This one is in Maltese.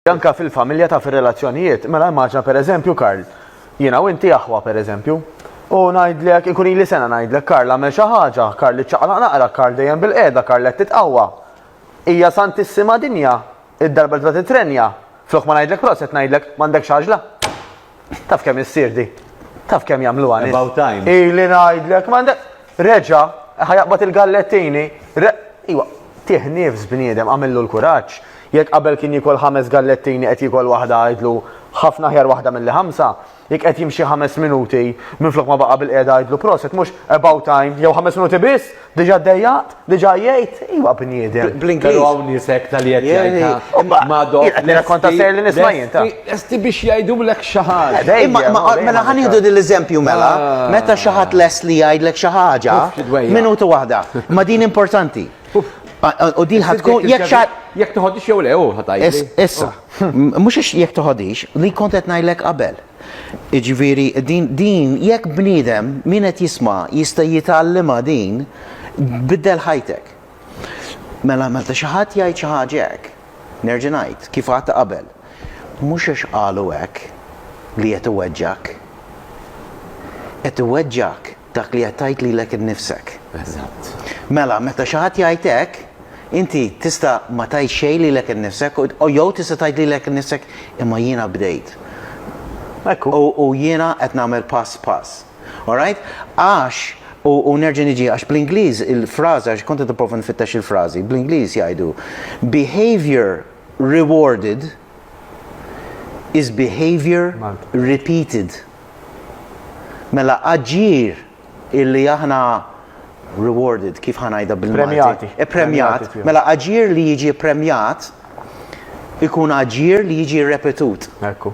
Anka fil-familja ta' fil-relazzjonijiet, mela immaġna pereżempju Karl, jiena u inti aħwa pereżempju, u ngħidlek ikun ili sena ngħidlek Karl għamel xi ħaġa, Karl iċċaqlaq naqra, Karl dejjem bil-qiegħda, Karl qed titqawwa. Hija santissima dinja, id-darba tibda titrenja. Flok ma ngħidlek proset ngħidlek m'għandekx ħaġla. Taf kemm issir di? Taf kemm jagħmluha nies. About time. Ili ngħidlek m'għandek reġa' ħajaqbad il-gallettini. Iwa, tieħ nifs bniedem għamillu l-kuraġġ. Jekk qabel kien jikol 5 gallettini qed jikol waħda għajdlu ħafna ħjar waħda milli 5, jekk qed jimxi 5 minuti minflok ma baqa' bil-qiegħda għajdlu proset mhux about time jew 5 minuti biss, diġà ddejjaqt, diġà jgħid, iwa bniedem. Però hawn nies hekk tal-jed jgħidha m'għadhom. Konta ser li nisma' jinta. Lesti biex jgħidulek xi ħaġa. Mela ħanieħdu din l-eżempju mela, meta xi ħadd les li jgħidlek xi ħaġa, minuta waħda, ma din importanti. U din ħatkun jekk toħodix jew le ħatajli. Issa, mhux jekk toħodix, li kont qed ngħidlek qabel. Jiġifieri din jekk bniedem min qed jisma' jista' jitgħallimha din biddel ħajtek. Mela meta xi ħadd jgħid xi ħaġa hekk, nerġa' ngħid kif għadt qabel. Mhux għax qalu hekk li qed iweġġak. Qed iweġġak dak li qed tgħid lilek innifsek. Eżatt. Mela meta xi ħadd jgħid hekk, inti tista' ma tgħid xejn lilek innifsek u jew tista' tgħid lilek innifsek imma jiena bdejt. Ekku. U jiena qed nagħmel pass. All right? Għax u nerġa' niġi għax bl-Ingliż il-frażi għax kont qed nipprova nfittex il-frażi, bl-Ingliż jgħidu behavior rewarded is behavior repeated. Mela aġir illi aħna rewarded, kif ħanajda bil-Malti? Premjat. Mela aġir li jiġi premjat ikun aġir li jiġi repetut. Ekku.